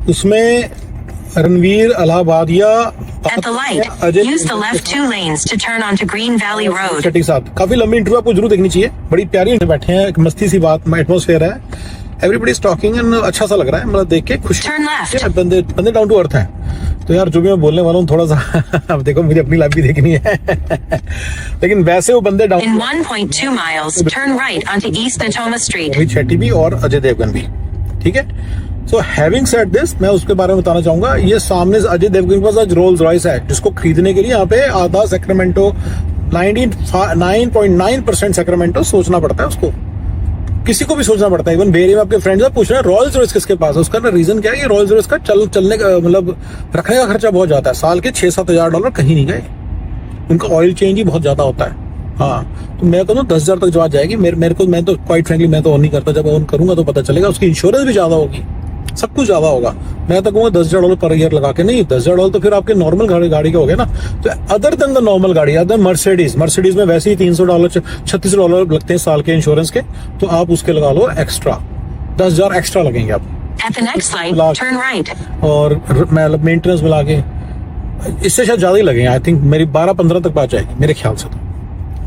उसमें Ranveer Allahbadia At the light, use the left 2 lanes to turn onto Green Valley Road. के साथ काफी लंबी इंटरव्यू आपको जरूर देखनी चाहिए, बड़ी प्यारी बैठे हैं, एक मस्ती सी बात एटमॉस्फेयर है, एवरीबडी इज टॉकिंग एंड अच्छा सा लग रहा है, मतलब देख के खुश। बंदे डाउन टू अर्थ हैं। तो यार जो भी मैं बोलने वाला हूँ थोड़ा सा अब देखो मुझे अपनी लाइफ भी देखनी है लेकिन वैसे वो बंदे down. In 1.2 miles, turn right onto East Natoma Street. Rohit Shetty भी और अजय देवगन भी, ठीक है। सो हैविंग सेड दिस, मैं उसके बारे में बताना चाहूंगा, ये सामने अजय देवगन के पास आज रोल्स रॉयस है, जिसको खरीदने के लिए यहाँ पे आधा सैक्रामेंटो 99.9% सैक्रामेंटो सोचना पड़ता है उसको, किसी को भी सोचना पड़ता है। इवन बेरी में आपके फ्रेंड्स पूछ रहे हैं रॉयल्स रॉयस किसके पास है, उसका ना रीजन क्या है, ये रॉयल्स रॉयस का चलने का मतलब रखने का खर्चा बहुत जाता है, साल के 6-7 हज़ार डॉलर कहीं नहीं गए, उनका ऑयल चेंज ही बहुत ज्यादा होता है। हाँ, तो मैं कहूँ 10,000 तक जवाब जाएगी मेरे को, मैं तो क्वाइट फ्रेंकली मैं तो ऑन नहीं करता, जब ऑन करूंगा तो पता चलेगा, उसकी इंश्योरेंस भी ज्यादा होगी, सब कुछ ज्यादा होगा। मैं तो कहूँगा $10,000 पर ईयर लगा के, नहीं $10,000 तो फिर आपके नॉर्मल गाड़ी के हो गए ना। तो अदर देन द नॉर्मल गाड़ी, अदर मर्सिडीज में वैसे ही $300 $36 लगते हैं साल के इंश्योरेंस के, तो आप उसके लगा लो एक्स्ट्रा, 10,000 एक्स्ट्रा लगेंगे आप। At the next light, turn right. और मतलब मेंटेनेंस मिला के इससे शायद ज्यादा ही लगेंगे, आई थिंक मेरी 12-15 तक पहुंच जाएगी मेरे ख्याल से, तो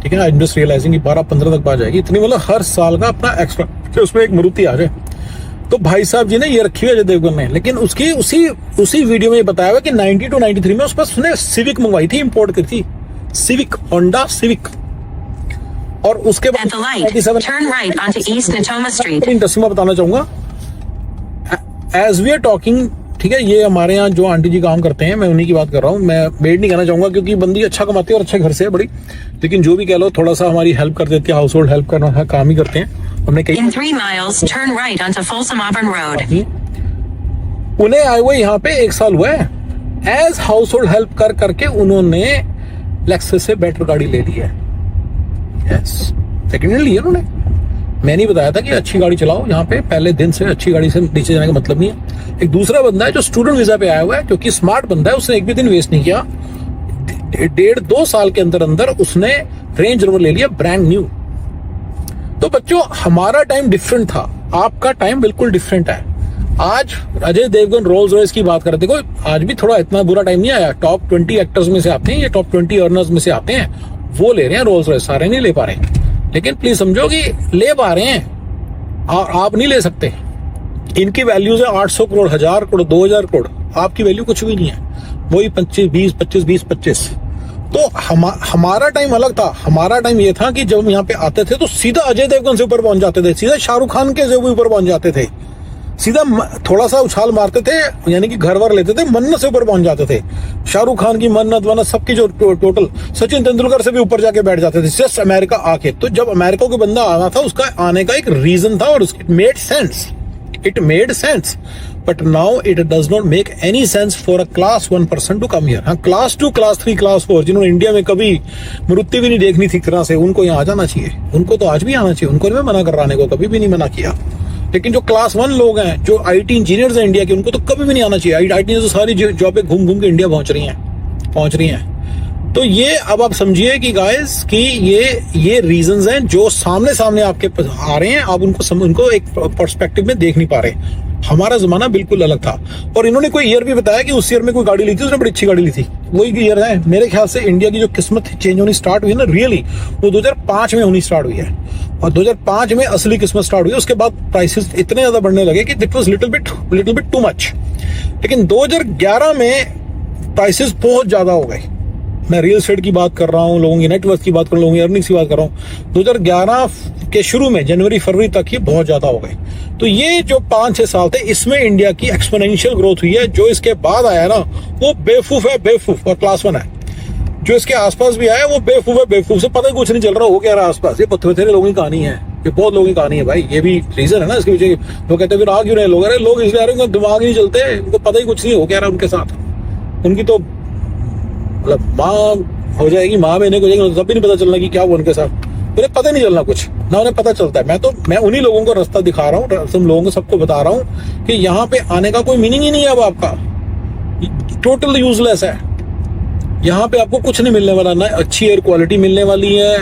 ठीक है ना। आई एम जस्ट रियलाइजिंग कि 12-15 तक पहुंच जाएगी, इतनी मतलब हर साल का अपना एक्स्ट्रा, फिर उसमें एक मारुति आ जाए। तो भाई साहब जी ने ये रखी हुई है अजय देवगन ने, लेकिन उसकी उसी वीडियो में ये बताया हुआ कि 92 93 में उस पर उसने सिविक मंगवाई थी, इंपोर्ट की थी, सिविक, होंडा सिविक। और उसके बाद इंटरेस्टिंग मैं बताना चाहूंगा, एज वी आर टॉकिंग, ठीक है, ये हमारे यहाँ जो आंटी जी काम करते हैं, मैं उन्हीं की बात कर रहा हूँ, मैं मेड नहीं कहना चाहूंगा क्योंकि बंदी अच्छा कमाती है और अच्छे घर से है बड़ी, लेकिन जो भी कह लो थोड़ा सा हमारी हेल्प कर देती है, हाउस होल्ड हेल्प करना काम ही करते हैं। हमने कहीं In 3 miles, turn right onto Folsom Auburn Road. उन्हें आए हुए यहाँ पे 1 साल हुआ है, एज हाउस होल्ड हेल्प कर करके उन्होंने लेक्सस से बेटर गाड़ी ले ली है। यस, सेकेंड हैंड ली है उन्होंने। मैं नहीं बताया था कि अच्छी गाड़ी चलाओ यहाँ पे, पहले दिन से अच्छी गाड़ी से नीचे जाने का मतलब नहीं है। एक दूसरा बंदा है जो स्टूडेंट वीजा पे आया हुआ है, क्योंकि स्मार्ट बंदा है, उसने एक भी दिन वेस्ट नहीं किया, 1.5-2 साल के अंदर उसने रेंज रोवर ले लिया ब्रांड न्यू। तो बच्चों हमारा टाइम डिफरेंट था, आपका टाइम बिल्कुल डिफरेंट है। आज अजय देवगन रोल्स रॉयस की बात कर रहे, देखो आज भी थोड़ा इतना बुरा टाइम नहीं आया, टॉप 20 एक्टर्स में से आते हैं, ये टॉप 20 अर्नर्स में से आते हैं, वो ले रहे हैं रोल्स रॉयस, सारे नहीं ले पा रहे, लेकिन प्लीज समझो कि ले पा रहे हैं और आप नहीं ले सकते। इनकी वैल्यूज है 800 करोड़, 1000 करोड़, 2000 करोड़, आपकी वैल्यू कुछ भी नहीं है, वही 25-20-25-25। तो हमारा टाइम अलग था। हमारा टाइम ये था कि जब हम यहाँ पे आते थे तो सीधा अजय देवगन से ऊपर पहुंच जाते थे, सीधा शाहरुख खान के से ऊपर पहुंच जाते थे, सीधा थोड़ा सा उछाल मारते थे, यानी कि घर वर लेते थे, मन्नत से ऊपर पहुंच जाते थे। शाहरुख खान की मन्नत सबकी जो टोटल, सचिन तेंदुलकर से भी ऊपर जाके बैठ जाते थे जस्ट अमेरिका आके। तो जब अमेरिका को बंदा आना था, उसका आने का एक रीजन था और it made sense, but now it does not make any sense for a class 1 person to come here. हाँ, क्लास 2, क्लास 3, क्लास 4 जिन्होंने इंडिया में कभी मारुति भी नहीं देखनी थी तरह से, उनको यहाँ आ जाना चाहिए, उनको तो आज भी आना चाहिए, उनको मैं मना कर आने को कभी भी नहीं मना किया। लेकिन जो क्लास 1 लोग हैं, जो IT इंजीनियर्स हैं इंडिया के, उनको तो कभी भी नहीं आना चाहिए। IT इंजीनियर तो सारी जॉब घूम घूम के इंडिया पहुंच रही हैं। तो ये अब आप समझिए कि गाइस कि ये रीजंस हैं जो सामने आपके आ रहे हैं, आप उनको एक पर्सपेक्टिव में देख नहीं पा रहे। हमारा जमाना बिल्कुल अलग था। और इन्होंने कोई ईयर भी बताया कि उस ईयर में कोई गाड़ी ली थी, उसने बड़ी अच्छी गाड़ी ली थी, वही ईयर है मेरे ख्याल से इंडिया की जो किस्मत चेंज होनी स्टार्ट हुई ना, रियली वो 2005 में होनी स्टार्ट हुई है, और 2005 में असली किस्मत स्टार्ट हुई। उसके बाद प्राइसेस इतने ज्यादा बढ़ने लगे कि it was little bit too much. लेकिन 2011 में प्राइसेस बहुत ज्यादा हो गए। मैं रियल एस्टेट की बात कर रहा हूँ, लोगों की नेटवर्थ की बात कर रहा हूँ, लोगों की अर्निंग्स की बात कर रहा हूँ। 2011 के शुरू में जनवरी-फरवरी तक ये बहुत ज्यादा हो गए। तो ये जो 5-6 साल थे, इसमें इंडिया की एक्सपोनेंशियल ग्रोथ हुई है। जो इसके बाद आया ना, वो बेवकूफ और क्लास 1 है। जो इसके आसपास भी आया वो बेवकूफ से पता ही कुछ नहीं चल रहा हो क्या रहा आसपास। ये पत्थर लोगों की कहानी है, ये बहुत लोगों की कहानी है भाई। ये भी रीजन है ना इसके पीछे। लोग कहते हैं फिर आ क्यों रहे लोग, अरे लोग इसलिए आ रहे हैं दिमाग नहीं चलते, उनको पता ही कुछ नहीं हो क्या रहा उनके साथ। उनकी तो मतलब माँ हो जाएगी, माँ बहने को जाएगी, तब भी नहीं पता चलना कि क्या हुआ उनके साथ। उन्हें पता नहीं चलना कुछ ना, उन्हें पता चलता है। मैं उन्हीं लोगों को रास्ता दिखा रहा हूँ, तुम लोगों को सबको बता रहा हूँ कि यहाँ पे आने का कोई मीनिंग ही नहीं है अब आपका, टोटल यूजलेस है। यहाँ पे आपको कुछ नहीं मिलने वाला, ना अच्छी एयर क्वालिटी मिलने वाली है,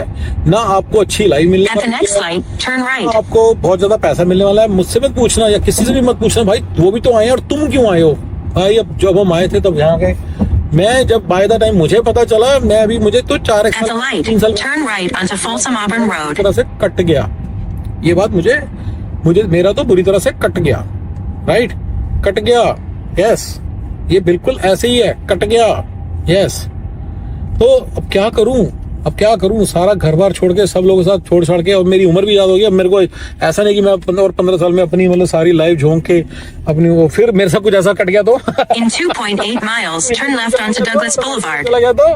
ना आपको अच्छी लाइफ मिलने At the वाली next है, light, turn ना right. आपको बहुत ज्यादा पैसा मिलने वाला है। मुझसे मत पूछना या किसी से भी मत पूछना भाई वो भी तो आए हैं और तुम क्यों आए हो भाई। अब जब हम आए थे तब यहाँ गए, मैं जब बाय द टाइम मुझे पता चला, मैं अभी मुझे तो 4 At the light, 3 साल turn right onto Folsom Auburn Road. तरह से कट गया। ये बात मुझे मेरा तो बुरी तरह से कट गया, राइट, कट गया। यस, ये बिल्कुल ऐसे ही है, कट गया। यस, तो अब क्या करूं, सारा घर बार छोड़ के, सब लोगों के साथ छोड़ छाड़ के, और मेरी उम्र भी याद हो गई। अब मेरे को ऐसा नहीं कि मैं 15 साल में अपनी मतलब सारी लाइफ झोंक के अपनी वो, फिर मेरे साथ कुछ ऐसा कट गया तो In 2.8 miles, turn left onto Douglas Boulevard. चला गया तो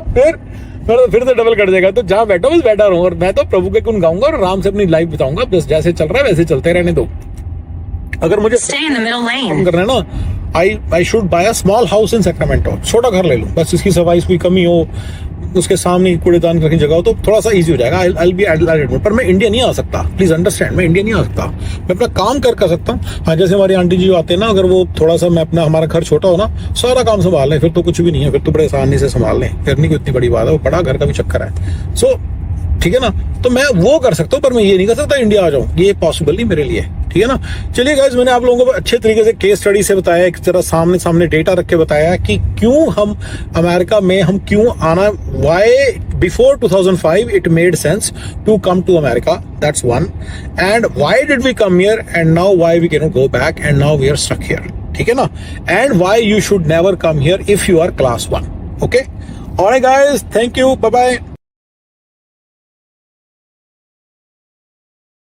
फिर से डबल कट जाएगा। तो जहाँ बैठा बस बैठा रहूं और मैं तो प्रभु के गुण गाऊंगा और आराम से अपनी लाइफ बिताऊंगा। बस जैसे चल रहा है वैसे चलते रहने दो। अगर मुझे Stay in the middle काम lane. करना है ना, I should buy a small house in Sacramento. छोटा घर ले लूं, बस इसकी सफाई की कमी हो, उसके सामने कूड़ेदान रखने जगह हो, तो थोड़ा सा इजी हो जाएगा। I'll be adult, पर मैं इंडिया नहीं आ सकता, प्लीज अंडरस्टैंड, मैं इंडिया नहीं आ सकता। मैं अपना काम कर सकता हूँ। हाँ, जैसे हमारी आंटी जी जो आते हैं ना, अगर वो थोड़ा सा, मैं अपना, हमारा घर छोटा हो ना, सारा काम संभाल लें, फिर तो कुछ भी नहीं है, फिर तो बड़े आसानी से संभाल लें, फिर नहीं कोई इतनी बड़ी बात है। वो बड़ा घर का भी चक्कर है। सो ठीक है ना, तो मैं वो कर सकता हूँ, पर मैं ये नहीं कर सकता इंडिया आ जाऊं, ये पॉसिबल नहीं मेरे लिए। ठीक है ना, चलिए गाइस, मैंने आप लोगों को अच्छे तरीके से केस स्टडी से बताया, एक तरह सामने डेटा रख के बताया कि क्यों हम अमेरिका में हम क्यों आना, why before 2005 it made sense to come to America, that's one, and why did we come here and now why we can not go back and now we are stuck here. ठीक है ना, and why you should never come here if you are class 1। Okay, alright guys, thank you, bye bye.